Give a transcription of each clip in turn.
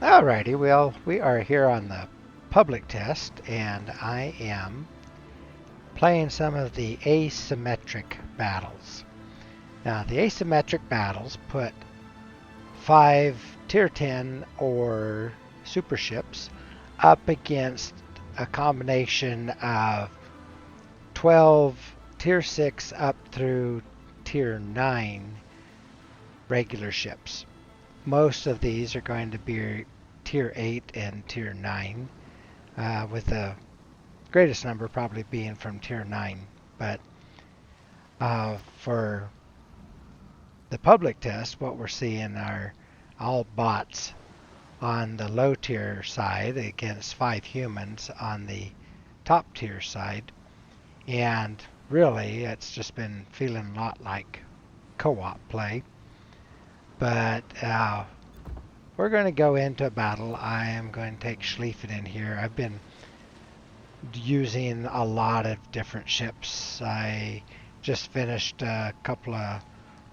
Alrighty, well, we are here on the public test, and I am playing some of the asymmetric battles. Now, the asymmetric battles put 5 Tier 10 or super ships up against a combination of 12 Tier 6 up through Tier 9 regular ships. Most of these are going to be Tier 8 and Tier 9, with the greatest number probably being from Tier 9. But for the public test, what we're seeing are all bots on the low tier side against 5 humans on the top tier side. And really, it's just been feeling a lot like co-op play. But we're going to go into a battle. I am going to take Schlieffen in here. I've been using a lot of different ships. I just finished a couple of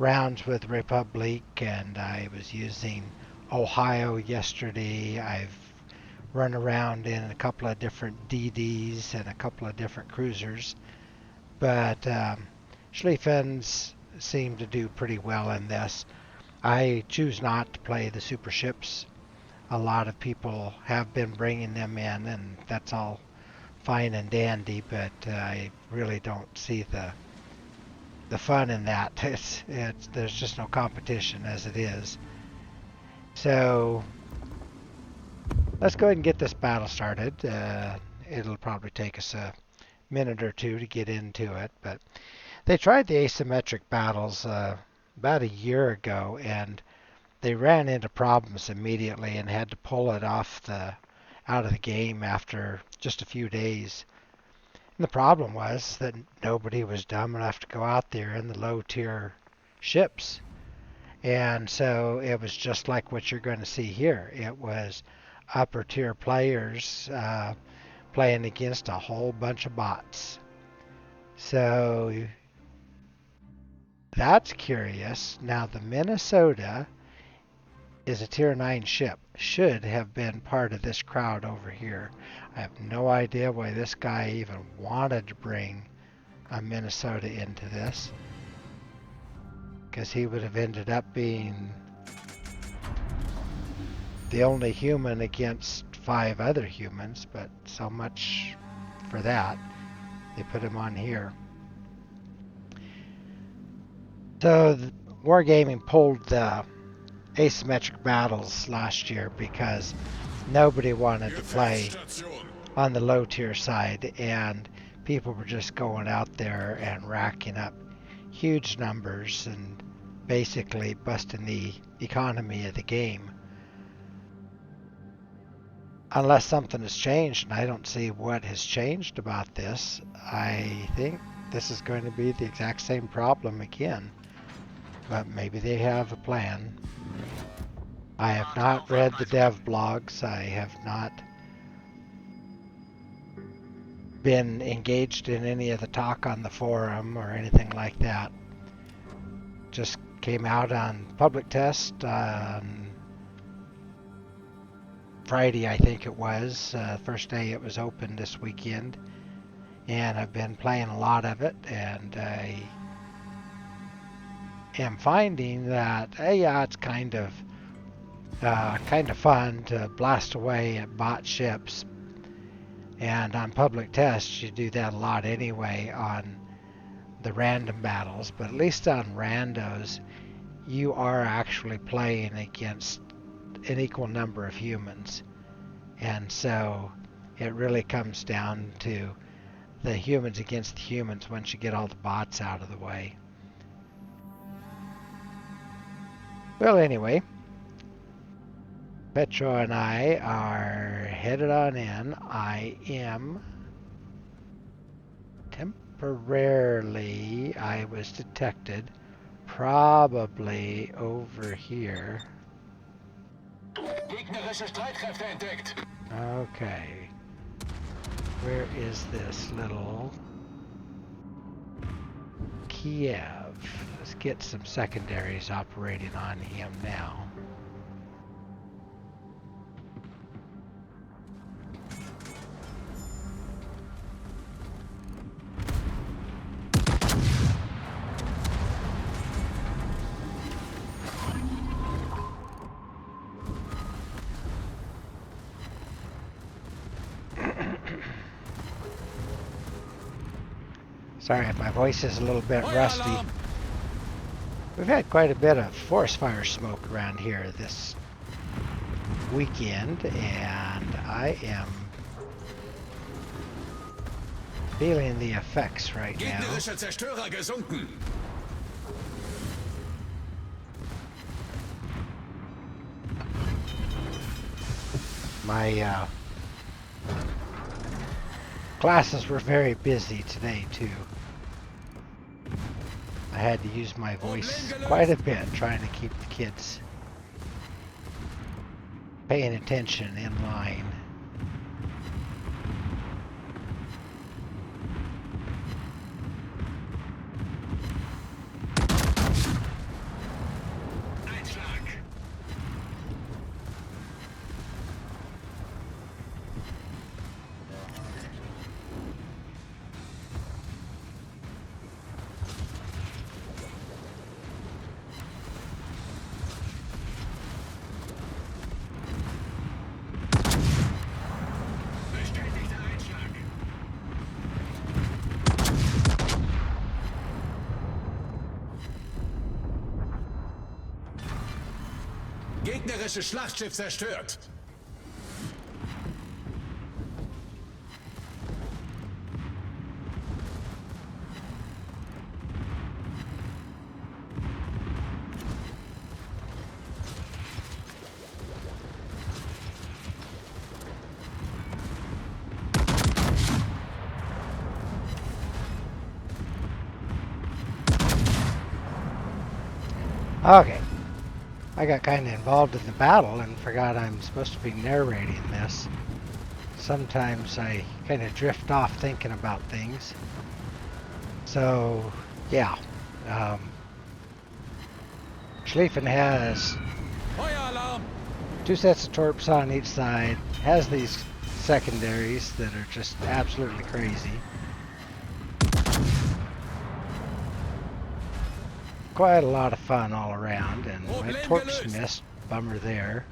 rounds with Republic, and I was using Ohio yesterday. I've run around in a couple of different DDs and a couple of different cruisers, but Schlieffens seem to do pretty well in this. I choose not to play the super ships. A lot of people have been bringing them in, and that's all fine and dandy, but I really don't see the fun in that. It's there's just no competition as it is. So let's go ahead and get this battle started. It'll probably take us a minute or two to get into it, but they tried the asymmetric battles about a year ago, and they ran into problems immediately and had to pull it off the out of the game after just a few days. And the problem was that nobody was dumb enough to go out there in the low tier ships. And so it was just like what you're going to see here. It was upper tier players playing against a whole bunch of bots. So that's curious. Now, the Minnesota is a tier 9 ship. Should have been part of this crowd over here. I have no idea why this guy even wanted to bring a Minnesota into this, because he would have ended up being the only human against 5 other humans, but so much for that. They put him on here. So Wargaming pulled the asymmetric battles last year because nobody wanted to play on the low tier side, and people were just going out there and racking up huge numbers and basically busting the economy of the game. Unless something has changed, and I don't see what has changed about this, I think this is going to be the exact same problem again. But maybe they have a plan. I have not read the dev blogs. I have not been engaged in any of the talk on the forum or anything like that. Just came out on public test on Friday, I think it was. First day it was open this weekend. And I've been playing a lot of it, and I am finding that, yeah, it's kind of fun to blast away at bot ships. And on public tests, you do that a lot anyway on the random battles, but at least on randos, you are actually playing against an equal number of humans. And so it really comes down to the humans against the humans once you get all the bots out of the way. Well, anyway, Petro and I are headed on in. I am temporarily, I was detected probably over here. Okay. Where is this little Kiev? Let's get some secondaries operating on him now. Sorry if my voice is a little bit rusty. We've had quite a bit of forest fire smoke around here this weekend, and I am feeling the effects right now. Gegnerische Zerstörer gesunken. My classes were very busy today too. I had to use my voice quite a bit trying to keep the kids paying attention in line. Gegnerisches Schlachtschiff zerstört. Okay. I got kind of involved in the battle and forgot I'm supposed to be narrating this. Sometimes I kind of drift off thinking about things. So, yeah. Schlieffen has Feueralarm! 2 sets of torps on each side, has these secondaries that are just absolutely crazy. Quite a lot of fun all around, and my torps missed. Bummer there.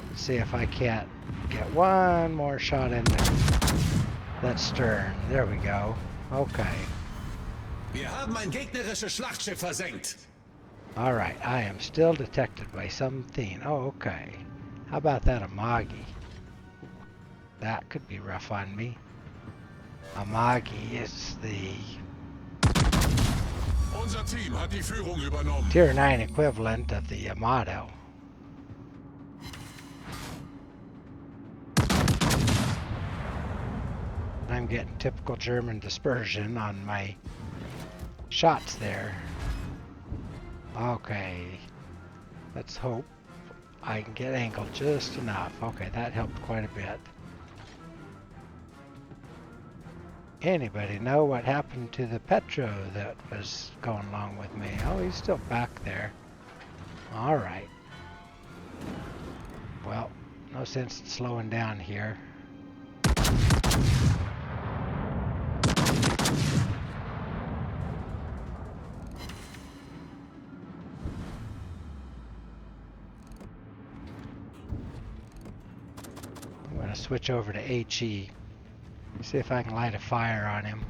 Let's see if I can't get one more shot in there. That stern. There we go. Okay. Wir haben ein gegnerisches Schlachtschiff versenkt. Alright, I am still detected by something. Oh, okay. How about that Amagi? That could be rough on me. Amagi is the Unser Team hat die Führung übernommen. Tier 9 equivalent of the Yamato. I'm getting typical German dispersion on my shots there. Okay. Let's hope I can get angled just enough. Okay, that helped quite a bit. Anybody know what happened to the Petro that was going along with me? Oh, he's still back there. Alright. Well, no sense in slowing down here. I'm going to switch over to HE. See if I can light a fire on him.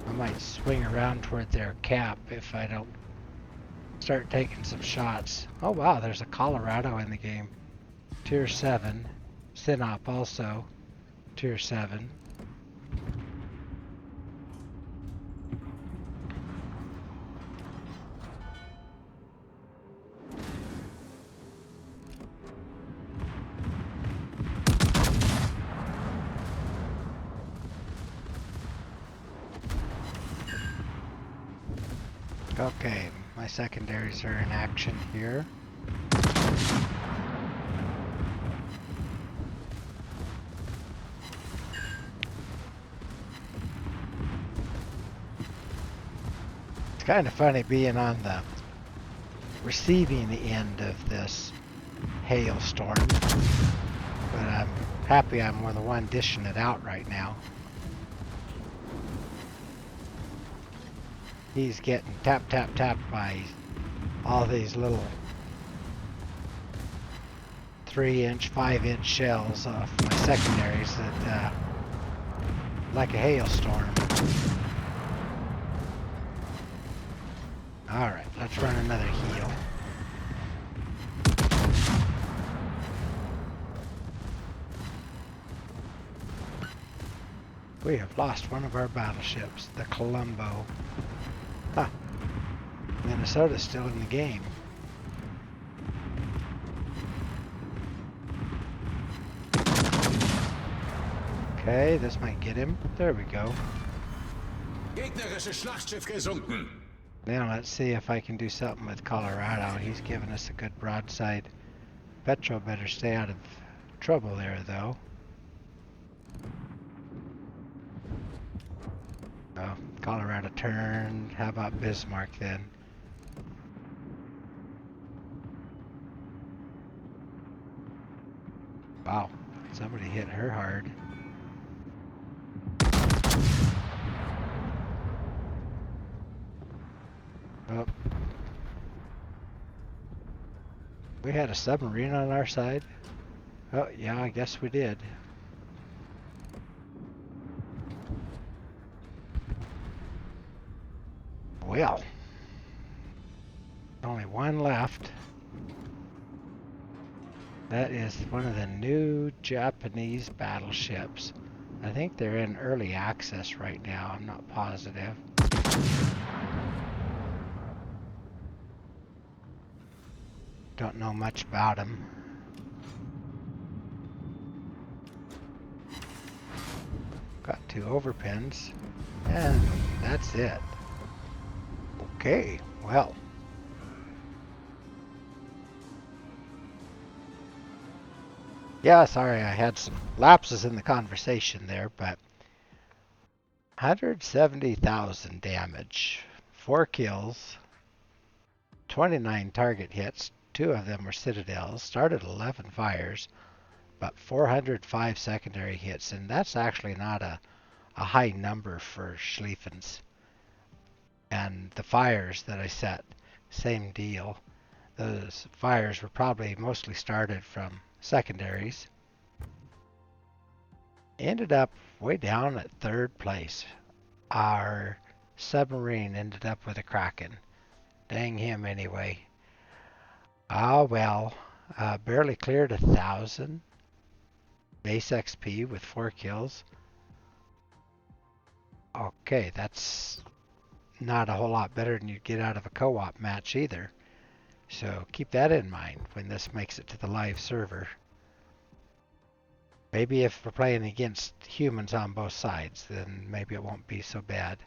I might swing around toward their cap if I don't start taking some shots. Oh wow, there's a Colorado in the game. Tier 7. Sinop also. Tier 7. Okay, my secondaries are in action here. It's kind of funny being on the receiving end of this hailstorm, but I'm happy I'm the one dishing it out right now. He's getting tap tap tapped by all these little 3-inch, 5-inch shells off my secondaries that like a hailstorm. Alright, let's run another heal. We have lost one of our battleships, the Colombo. Huh. Minnesota's still in the game. Okay, this might get him. There we go. Gegnerisches Schlachtschiff gesunken. Now let's see if I can do something with Colorado. He's giving us a good broadside. Petro better stay out of trouble there, though. Oh, Colorado turned. How about Bismarck then? Wow, somebody hit her hard. Oh. We had a submarine on our side? Oh, yeah, I guess we did. Well, only one left. That is one of the new Japanese battleships. I think they're in early access right now. I'm not positive. Don't know much about them. Got 2 overpins, and that's it. Okay, well. Yeah, sorry, I had some lapses in the conversation there, but 170,000 damage, 4 kills, 29 target hits, 2 of them were citadels, started 11 fires, but 405 secondary hits, and that's actually not a high number for Schlieffens. And the fires that I set, same deal. Those fires were probably mostly started from secondaries. Ended up way down at 3rd place. Our submarine ended up with a Kraken. Dang him anyway. Ah well, barely cleared 1,000 base XP with 4 kills. Okay, that's not a whole lot better than you'd get out of a co-op match either. So keep that in mind when this makes it to the live server. Maybe if we're playing against humans on both sides, then maybe it won't be so bad.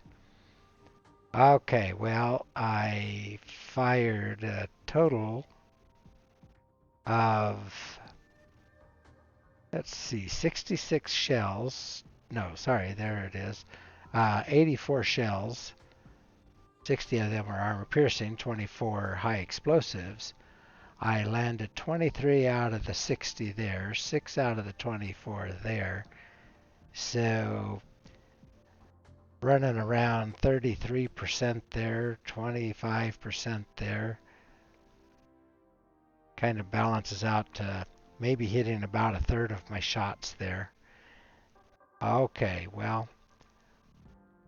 Okay, well, I fired a total of, let's see, 66 shells. No, sorry, there it is. 84 shells. 60 of them were armor piercing, 24 high explosives. I landed 23 out of the 60 there, 6 out of the 24 there. So running around 33% there, 25% there. Kind of balances out to maybe hitting about 1/3 of my shots there. Okay, well,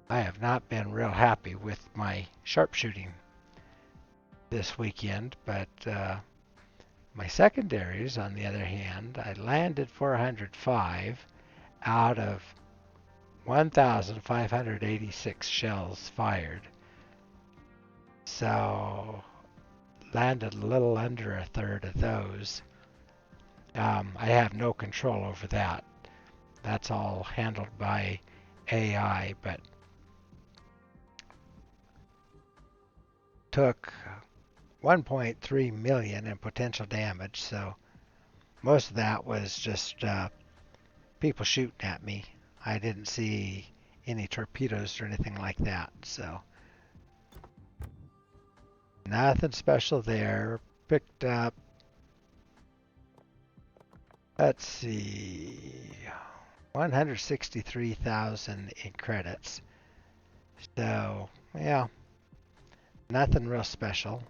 I have not been real happy with my sharpshooting this weekend, but my secondaries, on the other hand, I landed 405 out of 1,586 shells fired. So landed a little under 1/3 of those. I have no control over that. That's all handled by AI, but took 1.3 million in potential damage, so most of that was just people shooting at me. I didn't see any torpedoes or anything like that, so nothing special there. Picked up, let's see, 163,000 in credits. So, yeah, nothing real special.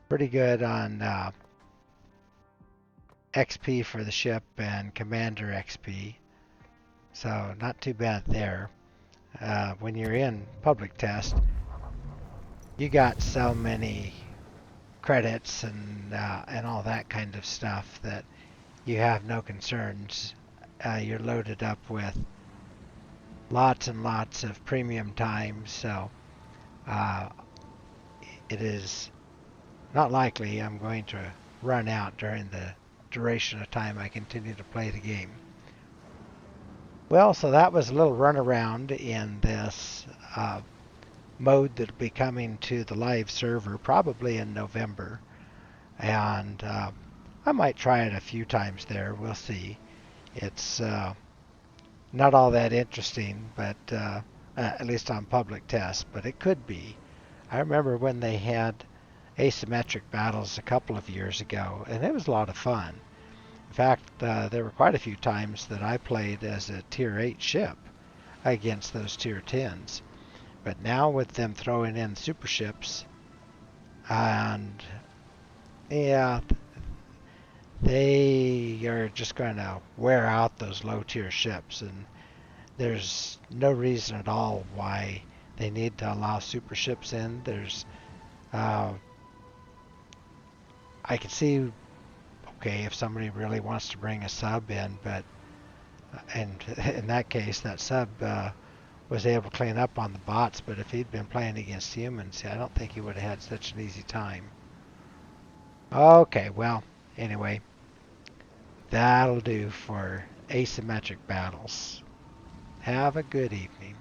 Pretty good on XP for the ship and commander XP. So not too bad there. When you're in public test, you got so many credits and all that kind of stuff that you have no concerns. You're loaded up with lots and lots of premium time, so uh, it is not likely I'm going to run out during the duration of time I continue to play the game. Well, so that was a little runaround in this mode that'll be coming to the live server probably in November. And I might try it a few times there. We'll see. It's not all that interesting, but at least on public tests, but it could be. I remember when they had asymmetric battles a couple of years ago, and it was a lot of fun. In fact, there were quite a few times that I played as a Tier 8 ship against those Tier 10s. But now with them throwing in super ships, and yeah, they are just going to wear out those low tier ships, and there's no reason at all why they need to allow super ships in. Uh, I could see, okay, if somebody really wants to bring a sub in, but and in that case, that sub was able to clean up on the bots. But if he'd been playing against humans, I don't think he would have had such an easy time. Okay, well, anyway, that'll do for asymmetric battles. Have a good evening.